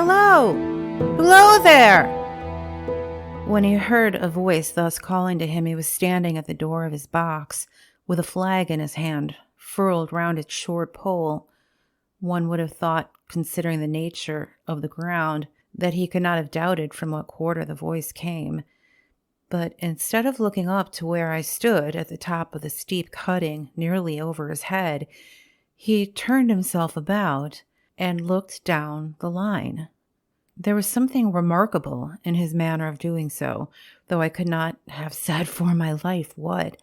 Hello! Hello there! When he heard a voice thus calling to him, he was standing at the door of his box with a flag in his hand, furled round its short pole. One would have thought, considering the nature of the ground, that he could not have doubted from what quarter the voice came. But instead of looking up to where I stood at the top of the steep cutting nearly over his head, he turned himself about and looked down the line. There was something remarkable in his manner of doing so, though I could not have said for my life what.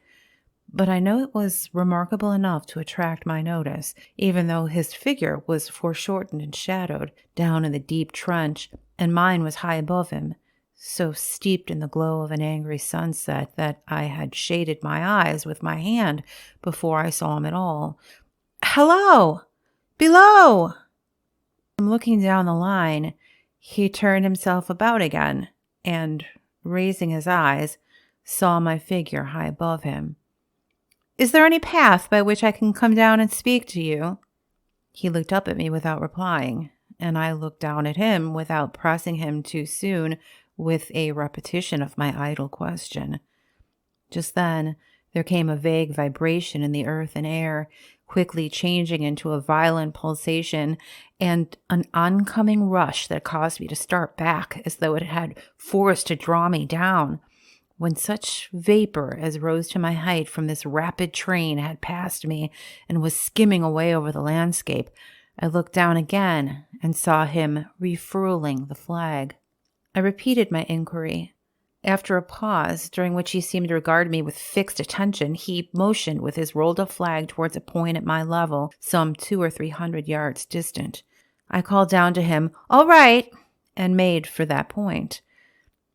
But I know it was remarkable enough to attract my notice, even though his figure was foreshortened and shadowed down in the deep trench, and mine was high above him, so steeped in the glow of an angry sunset that I had shaded my eyes with my hand before I saw him at all. "Hello! Below!" Looking down the line, he turned himself about again, and, raising his eyes, saw my figure high above him. "Is there any path by which I can come down and speak to you?" He looked up at me without replying, and I looked down at him without pressing him too soon with a repetition of my idle question. Just then, there came a vague vibration in the earth and air, quickly changing into a violent pulsation and an oncoming rush that caused me to start back as though it had force to draw me down. When such vapor as rose to my height from this rapid train had passed me and was skimming away over the landscape, I looked down again and saw him refurling the flag. I repeated my inquiry. After a pause, during which he seemed to regard me with fixed attention, he motioned with his rolled-up flag towards a point at my level, some 200 or 300 yards distant. I called down to him, "All right," and made for that point.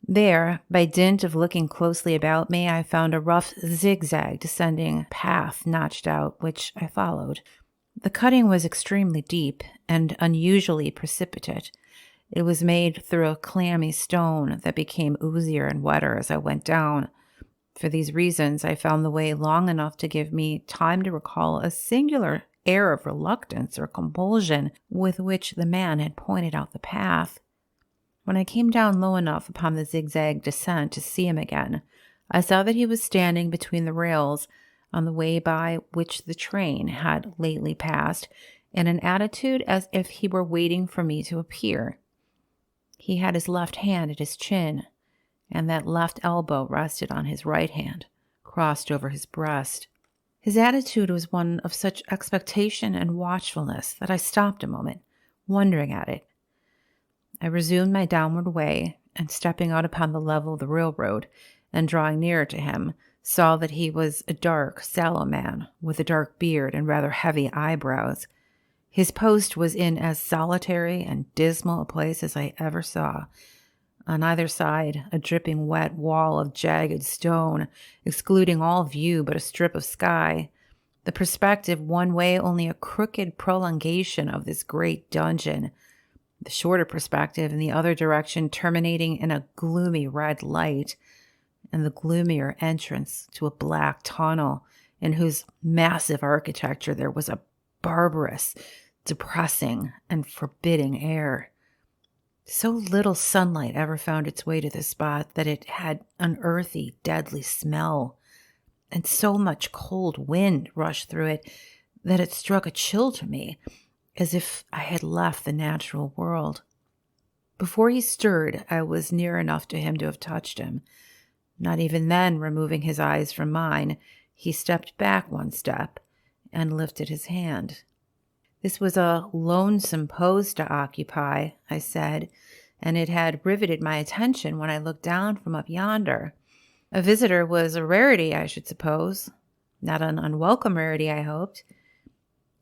There, by dint of looking closely about me, I found a rough zigzag descending path notched out, which I followed. The cutting was extremely deep and unusually precipitate. It was made through a clammy stone that became oozier and wetter as I went down. For these reasons, I found the way long enough to give me time to recall a singular air of reluctance or compulsion with which the man had pointed out the path. When I came down low enough upon the zigzag descent to see him again, I saw that he was standing between the rails on the way by which the train had lately passed, in an attitude as if he were waiting for me to appear. He had his left hand at his chin, and that left elbow rested on his right hand, crossed over his breast. His attitude was one of such expectation and watchfulness that I stopped a moment, wondering at it. I resumed my downward way, and stepping out upon the level of the railroad, and drawing nearer to him, saw that he was a dark, sallow man, with a dark beard and rather heavy eyebrows. His post was in as solitary and dismal a place as I ever saw. On either side, a dripping wet wall of jagged stone, excluding all view but a strip of sky. The perspective one way only a crooked prolongation of this great dungeon. The shorter perspective in the other direction terminating in a gloomy red light, and the gloomier entrance to a black tunnel in whose massive architecture there was a barbarous, depressing, and forbidding air. So little sunlight ever found its way to the spot that it had an earthy, deadly smell, and so much cold wind rushed through it that it struck a chill to me, as if I had left the natural world. Before he stirred, I was near enough to him to have touched him. Not even then, removing his eyes from mine, he stepped back one step and lifted his hand. "This was a lonesome pose to occupy," I said, and it had riveted my attention when I looked down from up yonder. A visitor was a rarity, I should suppose. Not an unwelcome rarity, I hoped.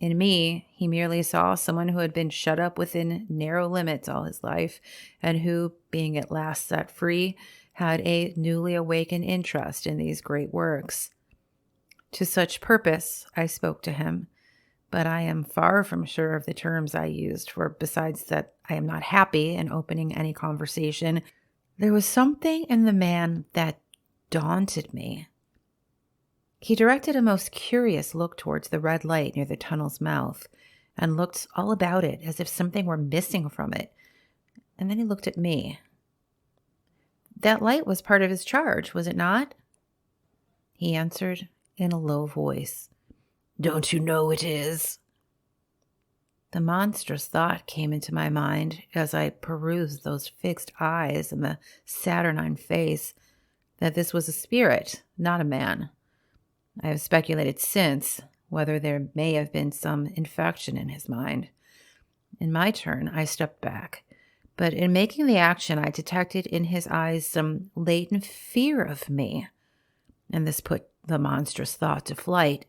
In me, he merely saw someone who had been shut up within narrow limits all his life, and who, being at last set free, had a newly awakened interest in these great works. To such purpose, I spoke to him, but I am far from sure of the terms I used, for besides that I am not happy in opening any conversation, there was something in the man that daunted me. He directed a most curious look towards the red light near the tunnel's mouth, and looked all about it as if something were missing from it, and then he looked at me. That light was part of his charge, was it not? He answered in a low voice. Don't you know it is? The monstrous thought came into my mind as I perused those fixed eyes and the saturnine face that this was a spirit, not a man. I have speculated since whether there may have been some infection in his mind. In my turn, I stepped back, but in making the action, I detected in his eyes some latent fear of me, and this put the monstrous thought to flight.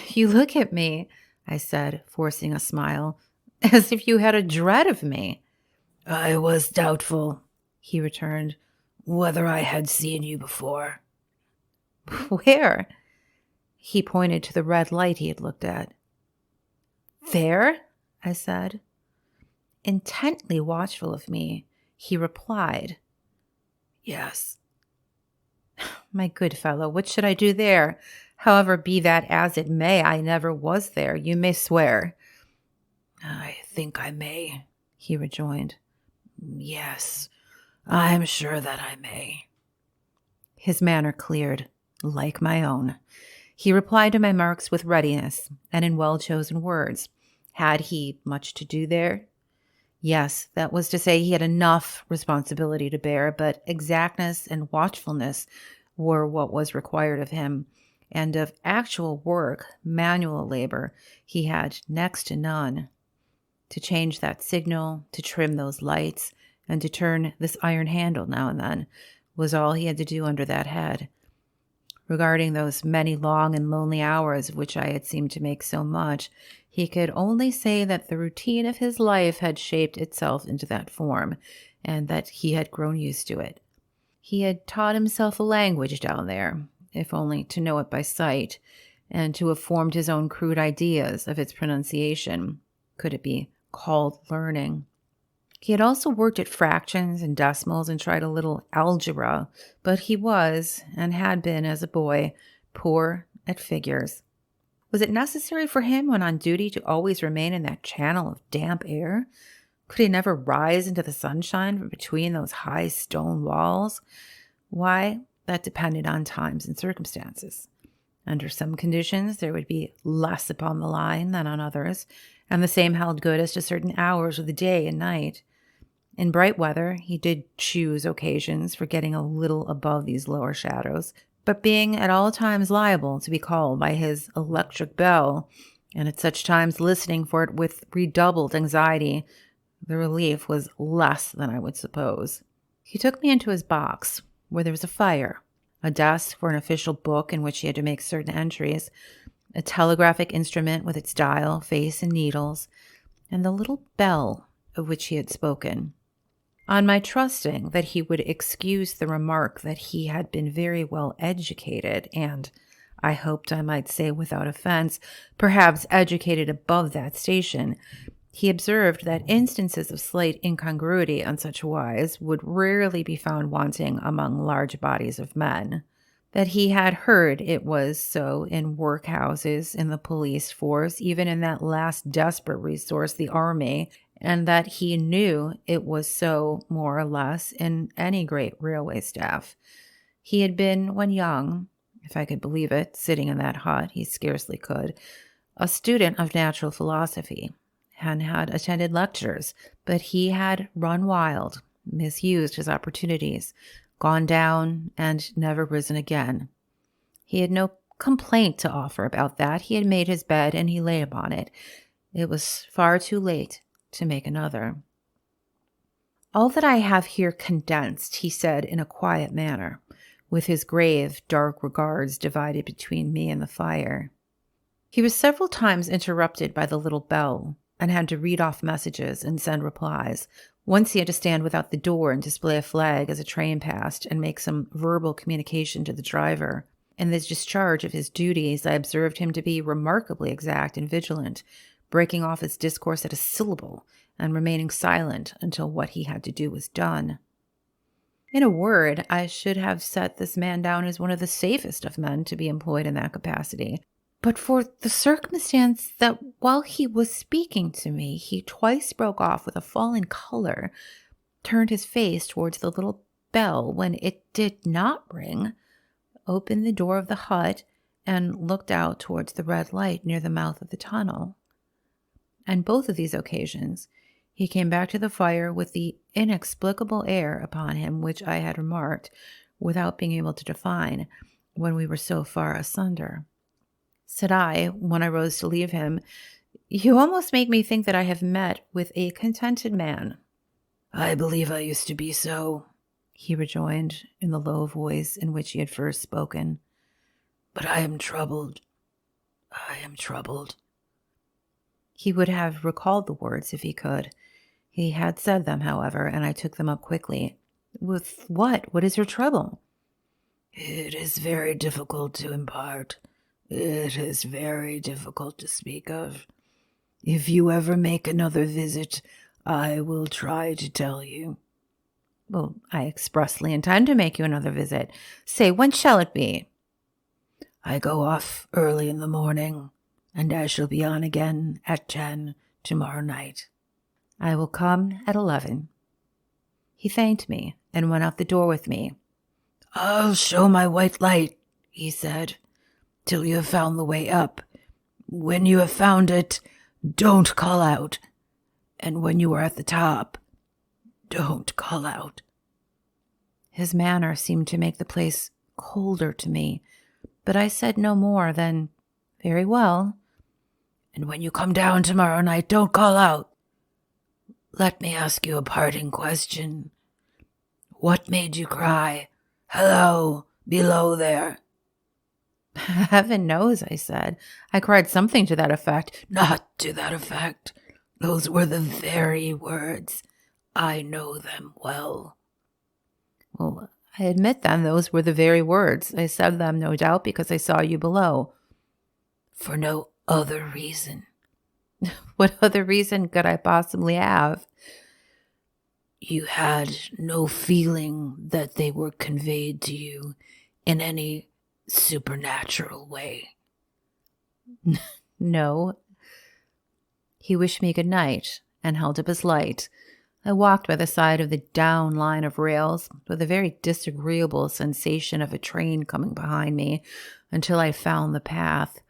You look at me, I said, forcing a smile, as if you had a dread of me. I was doubtful, he returned, whether I had seen you before. Where? He pointed to the red light he had looked at. There? I said. Intently watchful of me, he replied, Yes. My good fellow, what should I do there? However, be that as it may, I never was there. You may swear. I think I may, he rejoined. Yes, I'm sure that I may. His manner cleared, like my own. He replied to my remarks with readiness and in well-chosen words. Had he much to do there? Yes, that was to say he had enough responsibility to bear, but exactness and watchfulness were what was required of him, and of actual work, manual labor, he had next to none. To change that signal, to trim those lights, and to turn this iron handle now and then was all he had to do under that head. Regarding those many long and lonely hours of which I had seemed to make so much, he could only say that the routine of his life had shaped itself into that form, and that he had grown used to it. He had taught himself a language down there, if only to know it by sight, and to have formed his own crude ideas of its pronunciation, could it be called learning. He had also worked at fractions and decimals and tried a little algebra, but he was, and had been as a boy, poor at figures. Was it necessary for him when on duty to always remain in that channel of damp air? Could he never rise into the sunshine from between those high stone walls? Why, that depended on times and circumstances. Under some conditions, there would be less upon the line than on others, and the same held good as to certain hours of the day and night. In bright weather, he did choose occasions for getting a little above these lower shadows, but being at all times liable to be called by his electric bell, and at such times listening for it with redoubled anxiety, the relief was less than I would suppose. He took me into his box, where there was a fire, a desk for an official book in which he had to make certain entries, a telegraphic instrument with its dial, face, and needles, and the little bell of which he had spoken. On my trusting that he would excuse the remark that he had been very well educated and, I hoped I might say without offense, perhaps educated above that station, he observed that instances of slight incongruity on such wise would rarely be found wanting among large bodies of men, that he had heard it was so in workhouses, in the police force, even in that last desperate resource, the army, and that he knew it was so more or less in any great railway staff. He had been, when young, if I could believe it, sitting in that hut, he scarcely could, a student of natural philosophy, and had attended lectures, but he had run wild, misused his opportunities, gone down, and never risen again. He had no complaint to offer about that. He had made his bed, and he lay upon it. It was far too late to make another. All that I have here condensed, he said in a quiet manner, with his grave, dark regards divided between me and the fire. He was several times interrupted by the little bell, and had to read off messages and send replies. Once he had to stand without the door and display a flag as a train passed and make some verbal communication to the driver. In the discharge of his duties, I observed him to be remarkably exact and vigilant, breaking off his discourse at a syllable and remaining silent until what he had to do was done. In a word, I should have set this man down as one of the safest of men to be employed in that capacity, but for the circumstance that while he was speaking to me, he twice broke off with a falling color, turned his face towards the little bell when it did not ring, opened the door of the hut, and looked out towards the red light near the mouth of the tunnel. On both of these occasions, he came back to the fire with the inexplicable air upon him which I had remarked, without being able to define, when we were so far asunder. Said I, when I rose to leave him, "You almost make me think that I have met with a contented man." "I believe I used to be so," he rejoined in the low voice in which he had first spoken. "But I am troubled. I am troubled." He would have recalled the words if he could. He had said them, however, and I took them up quickly. "With what? What is your trouble?" "It is very difficult to impart. It is very difficult to speak of. If you ever make another visit, I will try to tell you." "Well, I expressly intend to make you another visit. Say, when shall it be?" "I go off early in the morning, and I shall be on again at 10 tomorrow night." "I will come at 11. He thanked me and went out the door with me. "I'll show my white light," he said, "till you have found the way up. When you have found it, don't call out. And when you are at the top, don't call out." His manner seemed to make the place colder to me, but I said no more than, "Very well." "And when you come down tomorrow night, don't call out. Let me ask you a parting question. What made you cry, 'Hello, below there'?" "Heaven knows," I said. "I cried something to that effect." "Not to that effect. Those were the very words. I know them well." "Well, I admit then those were the very words. I said them, no doubt, because I saw you below." "For no other reason." "What other reason could I possibly have?" "You had no feeling that they were conveyed to you in any supernatural way?" "No." He wished me good night and held up his light. I walked by the side of the down line of rails with a very disagreeable sensation of a train coming behind me until I found the path.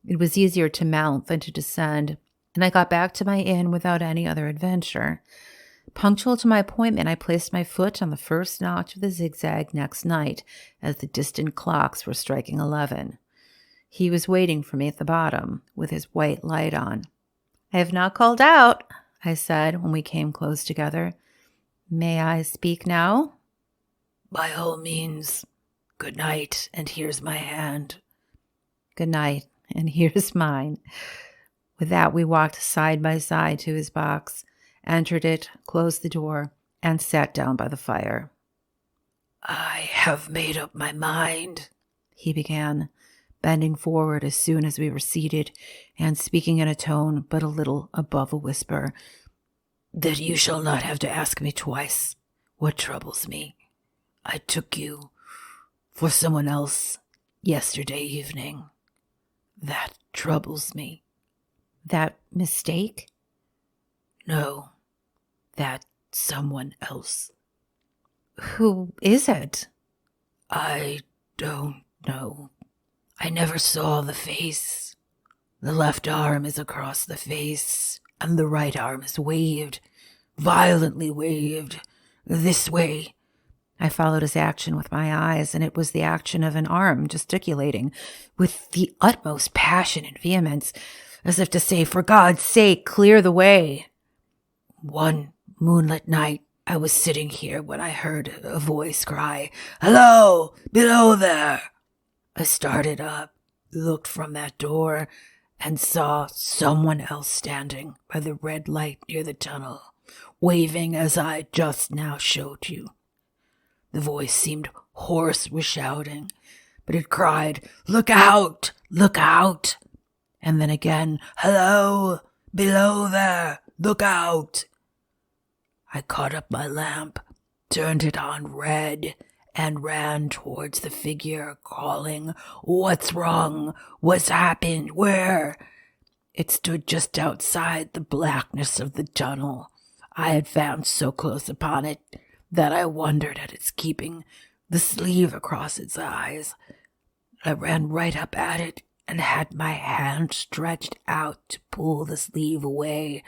It was easier to mount than to descend, and I got back to my inn without any other adventure. Punctual to my appointment, I placed my foot on the first notch of the zigzag next night as the distant clocks were striking 11. He was waiting for me at the bottom with his white light on. "I have not called out," I said when we came close together. "May I speak now?" "By all means. Good night, and here's my hand." "Good night, and here's mine." With that, we walked side by side to his box, entered it, closed the door, and sat down by the fire. "I have made up my mind," he began, bending forward as soon as we were seated and speaking in a tone but a little above a whisper, "that you shall not have to ask me twice what troubles me. I took you for someone else yesterday evening. That troubles me." "That mistake?" "No, that someone else." "Who is it?" "I don't know. I never saw the face. The left arm is across the face, and the right arm is waved, violently waved, this way." I followed his action with my eyes, and it was the action of an arm gesticulating with the utmost passion and vehemence, as if to say, "For God's sake, clear the way." "One moonlit night, I was sitting here when I heard a voice cry, 'Hello, below there!' I started up, looked from that door, and saw someone else standing by the red light near the tunnel, waving as I just now showed you. The voice seemed hoarse with shouting, but it cried, 'Look out! Look out!' And then again, 'Hello! Below there! Look out!' I caught up my lamp, turned it on red, and ran towards the figure, calling, 'What's wrong? What's happened? Where?' It stood just outside the blackness of the tunnel. I had found so close upon it that I wondered at its keeping the sleeve across its eyes. I ran right up at it and had my hand stretched out to pull the sleeve away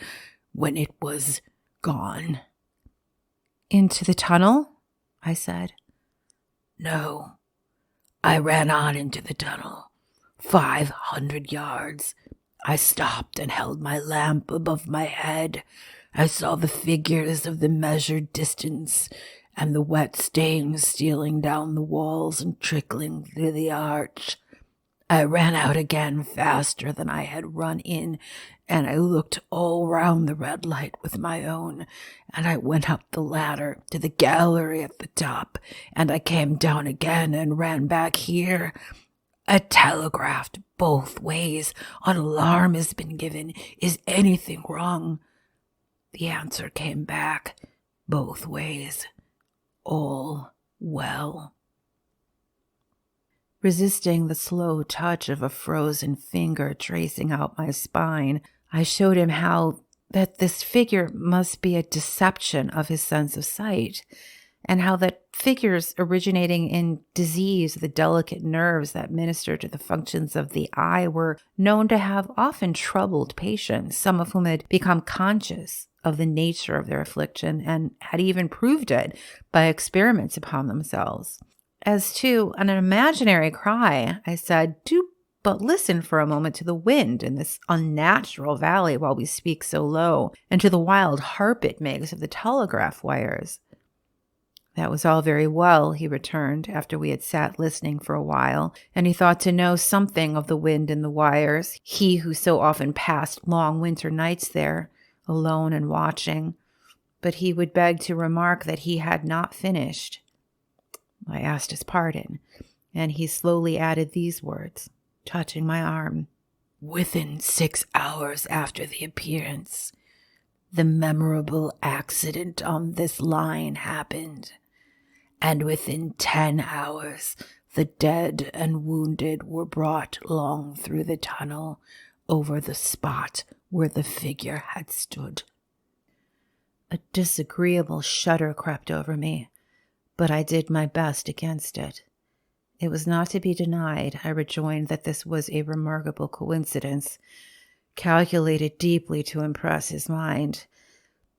when it was gone. Into the tunnel? I said. No. I ran on into the tunnel. 500 yards. I stopped and held my lamp above my head. I saw the figures of the measured distance and the wet stains stealing down the walls and trickling through the arch. I ran out again faster than I had run in, and I looked all round the red light with my own, and I went up the ladder to the gallery at the top, and I came down again and ran back here. I telegraphed both ways. An alarm has been given. Is anything wrong? The answer came back both ways. All well. Resisting the slow touch of a frozen finger tracing out my spine, I showed him how that this figure must be a deception of his sense of sight, and how that figures originating in disease of the delicate nerves that minister to the functions of the eye were known to have often troubled patients, some of whom had become conscious of the nature of their affliction and had even proved it by experiments upon themselves. As to an imaginary cry, I said, do but listen for a moment to the wind in this unnatural valley while we speak so low, and to the wild harp it makes of the telegraph wires. That was all very well, he returned, after we had sat listening for a while, and he thought to know something of the wind in the wires, he who so often passed long winter nights there, alone and watching. But he would beg to remark that he had not finished. I asked his pardon, and he slowly added these words, touching my arm. Within 6 hours after the appearance, the memorable accident on this line happened, and within 10 hours the dead and wounded were brought along through the tunnel over the spot where the figure had stood. A disagreeable shudder crept over me, but I did my best against it. It was not to be denied, I rejoined, that this was a remarkable coincidence, calculated deeply to impress his mind,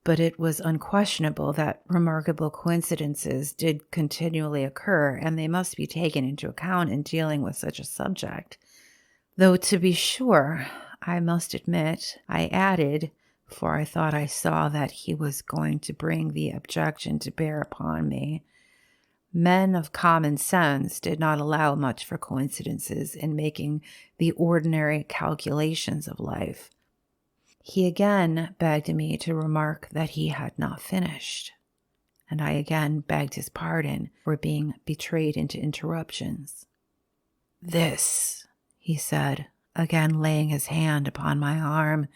but it was unquestionable that remarkable coincidences did continually occur, and they must be taken into account in dealing with such a subject. Though, to be sure, I must admit, I added, for I thought I saw that he was going to bring the objection to bear upon me, men of common sense did not allow much for coincidences in making the ordinary calculations of life. He again begged me to remark that he had not finished, and I again begged his pardon for being betrayed into interruptions. This, he said, again laying his hand upon my arm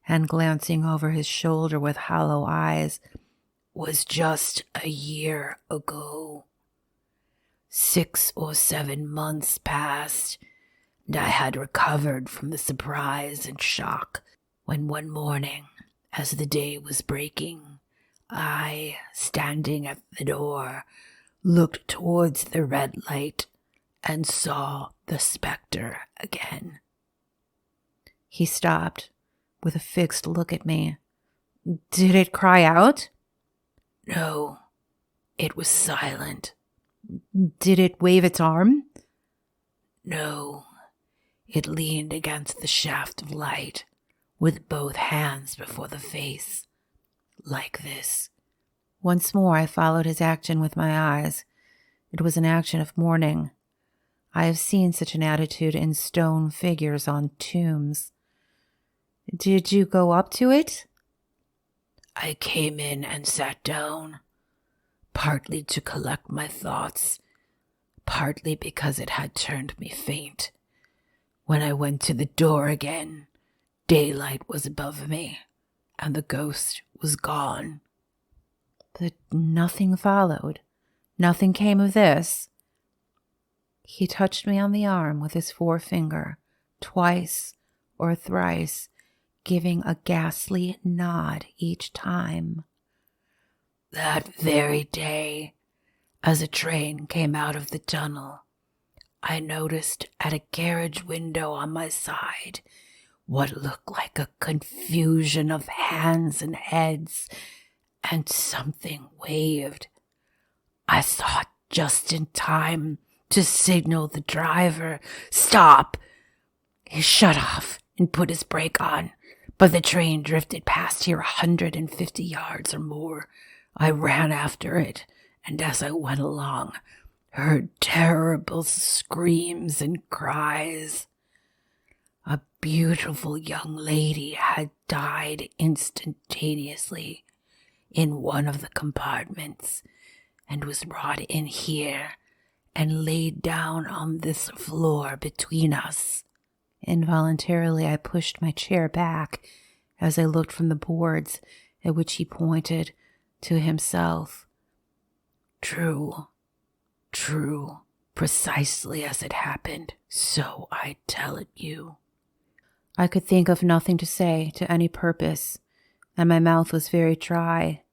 and glancing over his shoulder with hollow eyes, was just a year ago. 6 or 7 months passed, and I had recovered from the surprise and shock when one morning, as the day was breaking, I, standing at the door, looked towards the red light and saw the spectre again. He stopped, with a fixed look at me. Did it cry out? No, it was silent. Did it wave its arm? No, it leaned against the shaft of light, with both hands before the face, like this. Once more I followed his action with my eyes. It was an action of mourning. I have seen such an attitude in stone figures on tombs. Did you go up to it? I came in and sat down, partly to collect my thoughts, partly because it had turned me faint. When I went to the door again, daylight was above me, and the ghost was gone. But nothing followed. Nothing came of this. He touched me on the arm with his forefinger, twice or thrice, giving a ghastly nod each time. That very day, as a train came out of the tunnel, I noticed at a carriage window on my side what looked like a confusion of hands and heads, and something waved. I saw it just in time to signal the driver, "Stop!" He shut off and put his brake on, but the train drifted past here 150 yards or more. I ran after it, and as I went along, heard terrible screams and cries. A beautiful young lady had died instantaneously in one of the compartments and was brought in here and laid down on this floor between us. Involuntarily, I pushed my chair back as I looked from the boards at which he pointed to himself. True, precisely as it happened, so I tell it you. I could think of nothing to say to any purpose, and my mouth was very dry.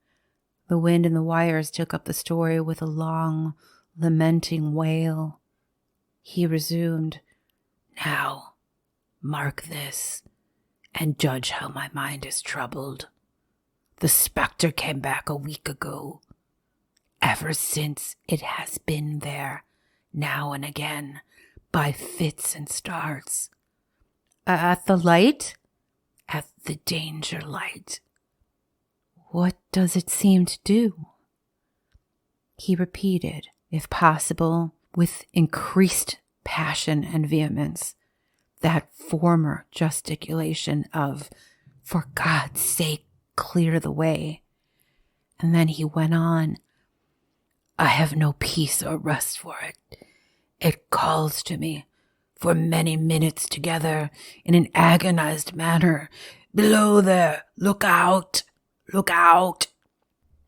The wind in the wires took up the story with a long, lamenting wail. He resumed, "Now, mark this, and judge how my mind is troubled. The spectre came back a week ago. Ever since it has been there, now and again, by fits and starts. At the light? At the danger light." What does it seem to do? He repeated, if possible, with increased passion and vehemence, that former gesticulation of, "For God's sake, clear the way." And then he went on, "I have no peace or rest for it. It calls to me for many minutes together in an agonized manner. 'Below there, look out, look out.'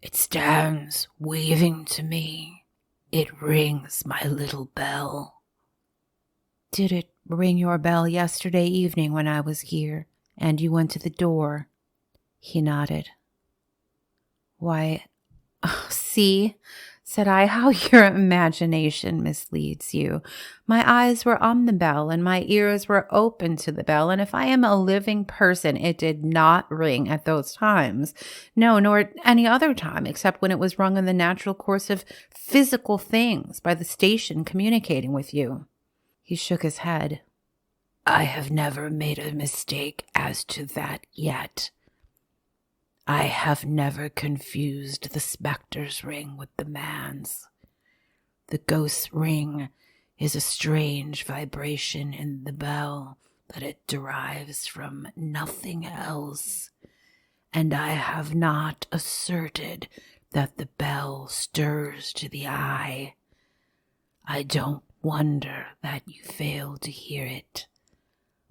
It stands waving to me. It rings my little bell." "Did it ring your bell yesterday evening when I was here, and you went to the door?" He nodded. "Why, see," said I, "how your imagination misleads you. My eyes were on the bell, and my ears were open to the bell, and if I am a living person, it did not ring at those times. No, nor at any other time, except when it was rung in the natural course of physical things by the station communicating with you." He shook his head. "I have never made a mistake as to that yet. I have never confused the spectre's ring with the man's. The ghost's ring is a strange vibration in the bell that it derives from nothing else, and I have not asserted that the bell stirs to the eye. I don't wonder that you fail to hear it,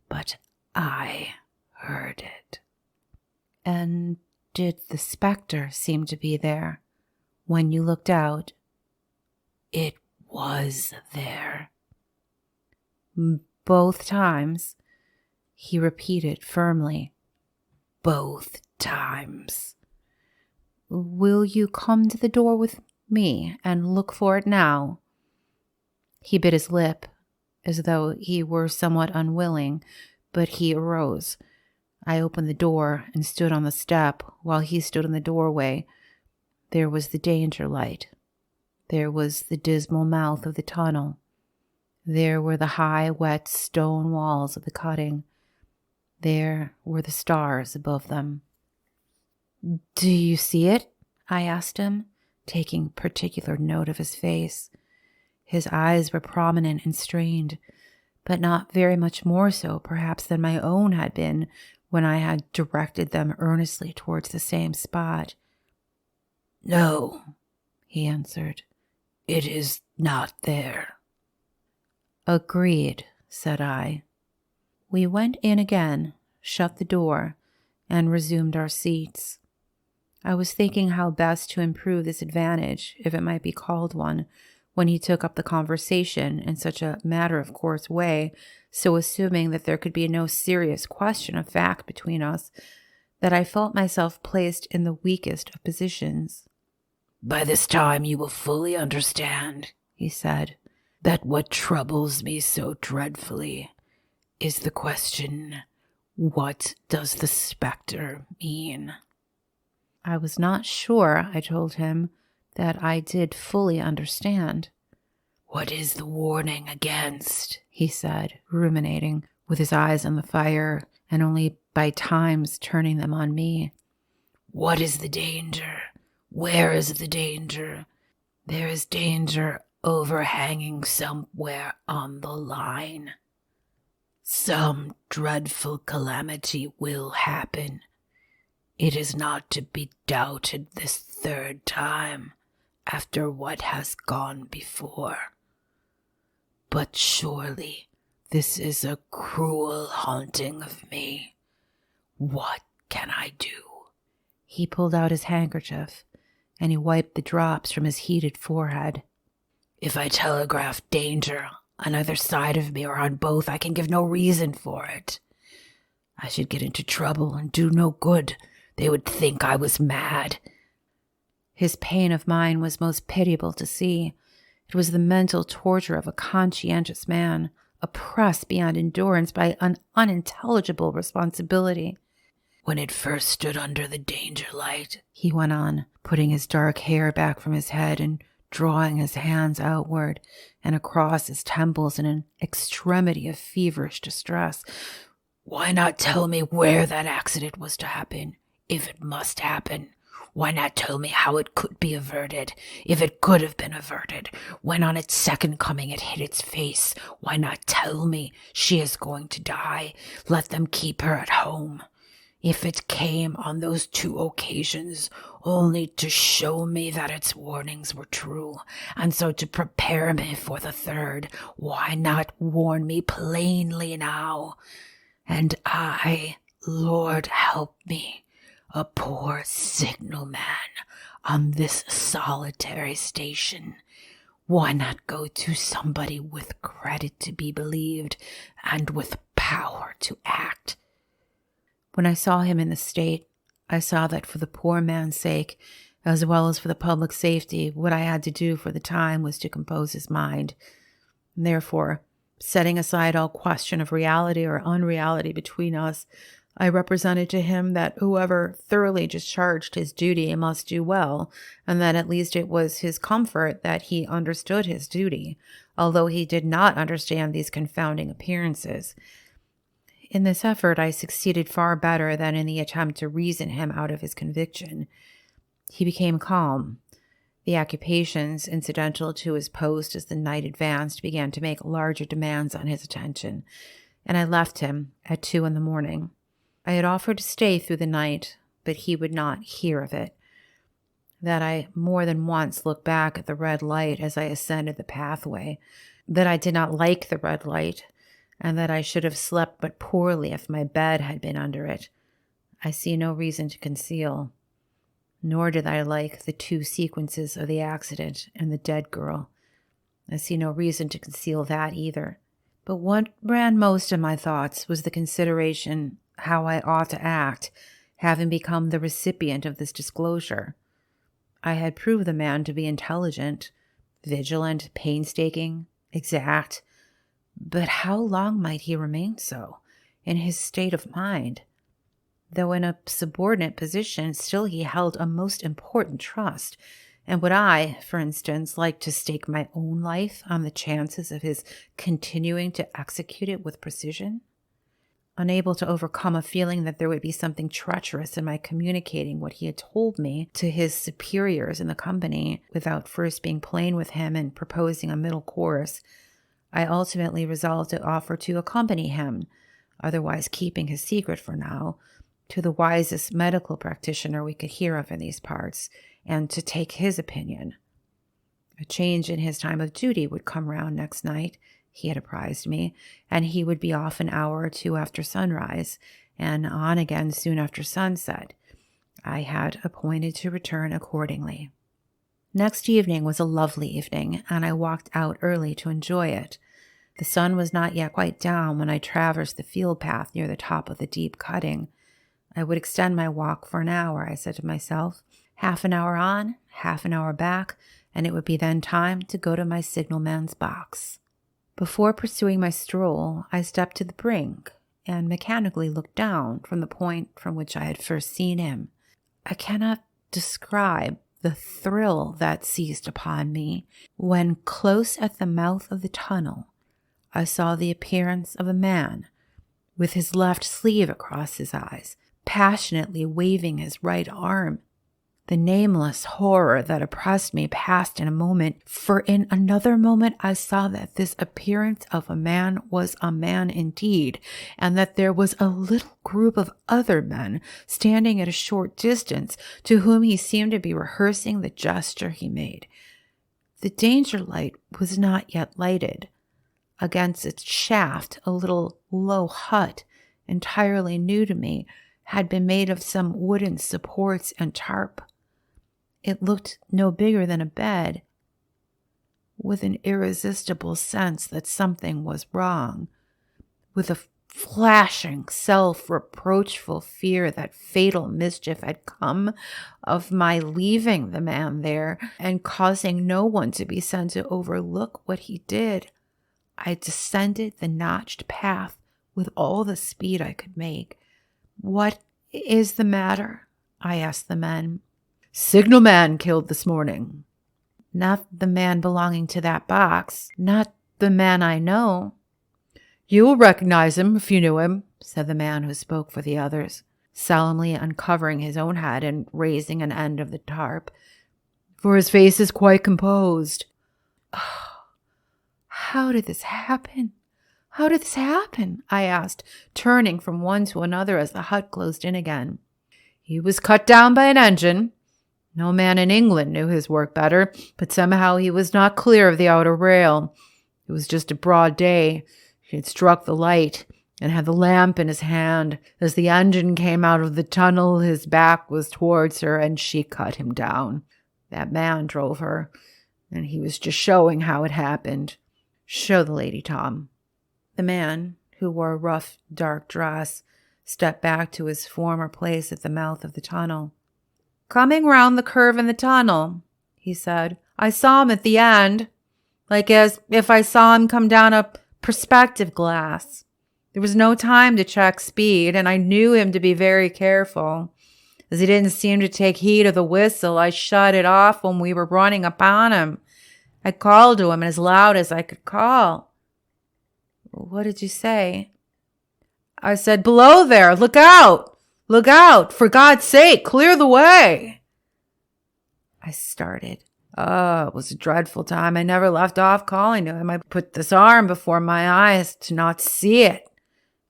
but I heard it." "And did the spectre seem to be there when you looked out?" "It was there." "Both times?" He repeated firmly. "Both times." "Will you come to the door with me and look for it now?" He bit his lip, as though he were somewhat unwilling, but he arose. I opened the door and stood on the step while he stood in the doorway. There was the danger light. There was the dismal mouth of the tunnel. There were the high, wet stone walls of the cutting. There were the stars above them. "Do you see it?" I asked him, taking particular note of his face. His eyes were prominent and strained, but not very much more so, perhaps, than my own had been when I had directed them earnestly towards the same spot. "No," he answered, "it is not there." "Agreed," said I. We went in again, shut the door, and resumed our seats. I was thinking how best to improve this advantage, if it might be called one, when he took up the conversation in such a matter-of-course way, so assuming that there could be no serious question of fact between us, that I felt myself placed in the weakest of positions. By this time you will fully understand, he said, that what troubles me so dreadfully is the question, what does the specter mean? I was not sure, I told him, that I did fully understand. What is the warning against? He said, ruminating, with his eyes on the fire, and only by times turning them on me. What is the danger? Where is the danger? There is danger overhanging somewhere on the line. Some dreadful calamity will happen. It is not to be doubted this third time after what has gone before. But surely this is a cruel haunting of me. What can I do? He pulled out his handkerchief, and he wiped the drops from his heated forehead. If I telegraph danger on either side of me or on both, I can give no reason for it. I should get into trouble and do no good. They would think I was mad. His pain of mind was most pitiable to see. It was the mental torture of a conscientious man, oppressed beyond endurance by an unintelligible responsibility. When it first stood under the danger light, he went on, putting his dark hair back from his head and drawing his hands outward and across his temples in an extremity of feverish distress. Why not tell me where that accident was to happen, if it must happen? Why not tell me how it could be averted, if it could have been averted? When on its second coming it hit its face, why not tell me she is going to die? Let them keep her at home. If it came on those 2 occasions only to show me that its warnings were true, and so to prepare me for the third, why not warn me plainly now? And I, Lord help me, a poor signalman on this solitary station, why not go to somebody with credit to be believed and with power to act? When I saw him in the state, I saw that for the poor man's sake, as well as for the public safety, what I had to do for the time was to compose his mind. And therefore, setting aside all question of reality or unreality between us, I represented to him that whoever thoroughly discharged his duty must do well, and that at least it was his comfort that he understood his duty, although he did not understand these confounding appearances. In this effort, I succeeded far better than in the attempt to reason him out of his conviction. He became calm. The occupations incidental to his post as the night advanced began to make larger demands on his attention, and I left him at 2 a.m. I had offered to stay through the night, but he would not hear of it. That I more than once looked back at the red light as I ascended the pathway, that I did not like the red light, and that I should have slept but poorly if my bed had been under it, I see no reason to conceal. Nor did I like the 2 sequences of the accident and the dead girl. I see no reason to conceal that either. But what ran most in my thoughts was the consideration how I ought to act, having become the recipient of this disclosure. I had proved the man to be intelligent, vigilant, painstaking, exact. But how long might he remain so, in his state of mind? Though in a subordinate position, still he held a most important trust. And would I, for instance, like to stake my own life on the chances of his continuing to execute it with precision? Unable to overcome a feeling that there would be something treacherous in my communicating what he had told me to his superiors in the company, without first being plain with him and proposing a middle course, I ultimately resolved to offer to accompany him, otherwise keeping his secret for now, to the wisest medical practitioner we could hear of in these parts, and to take his opinion. A change in his time of duty would come round next night, he had apprised me, and he would be off an hour or 2 after sunrise, and on again soon after sunset. I had appointed to return accordingly. Next evening was a lovely evening, and I walked out early to enjoy it. The sun was not yet quite down when I traversed the field path near the top of the deep cutting. I would extend my walk for an hour, I said to myself, Half an hour on, half an hour back, and it would be then time to go to my signalman's box. Before pursuing my stroll, I stepped to the brink and mechanically looked down from the point from which I had first seen him. I cannot describe the thrill that seized upon me when, close at the mouth of the tunnel, I saw the appearance of a man with his left sleeve across his eyes, passionately waving his right arm. The nameless horror that oppressed me passed in a moment, for in another moment I saw that this appearance of a man was a man indeed, and that there was a little group of other men standing at a short distance, to whom he seemed to be rehearsing the gesture he made. The danger light was not yet lighted. Against its shaft, a little low hut, entirely new to me, had been made of some wooden supports and tarp. It looked no bigger than a bed. With an irresistible sense that something was wrong, with a flashing, self-reproachful fear that fatal mischief had come of my leaving the man there and causing no one to be sent to overlook what he did, I descended the notched path with all the speed I could make. "What is the matter?" I asked the men. "Signalman killed this morning." "Not the man belonging to that box. Not the man I know." "You will recognize him if you knew him," said the man who spoke for the others, solemnly uncovering his own head and raising an end of the tarp, "for his face is quite composed." "Oh, how did this happen? How did this happen?" I asked, turning from one to another as the hut closed in again. "He was cut down by an engine. No man in England knew his work better, but somehow he was not clear of the outer rail. It was just a broad day. He had struck the light and had the lamp in his hand. As the engine came out of the tunnel, his back was towards her, and she cut him down. That man drove her, and he was just showing how it happened. Show the lady, Tom." The man, who wore a rough, dark dress, stepped back to his former place at the mouth of the tunnel. "Coming round the curve in the tunnel," he said. "I saw him at the end, like as if I saw him come down a perspective glass. There was no time to check speed, and I knew him to be very careful. As he didn't seem to take heed of the whistle, I shut it off when we were running upon him. I called to him as loud as I could call." "What did you say?" "I said, 'Below there, look out! Look out! For God's sake, clear the way!'" I started. Oh, it was a dreadful time. I never left off calling to him. I put this arm before my eyes to not see it,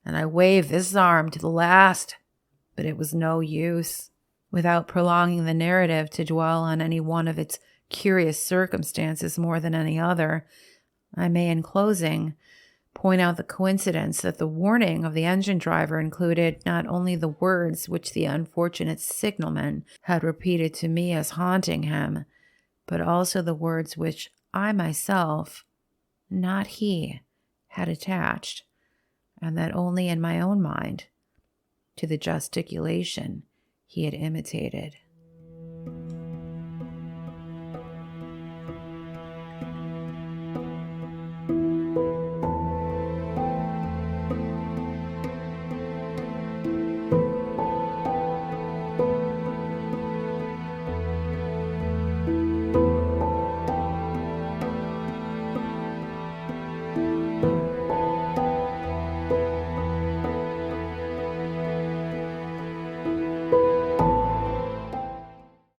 and I waved this arm to the last, but it was no use. Without prolonging the narrative to dwell on any one of its curious circumstances more than any other, I may, in closing, point out the coincidence that the warning of the engine driver included not only the words which the unfortunate signalman had repeated to me as haunting him, but also the words which I myself, not he, had attached, and that only in my own mind, to the gesticulation he had imitated.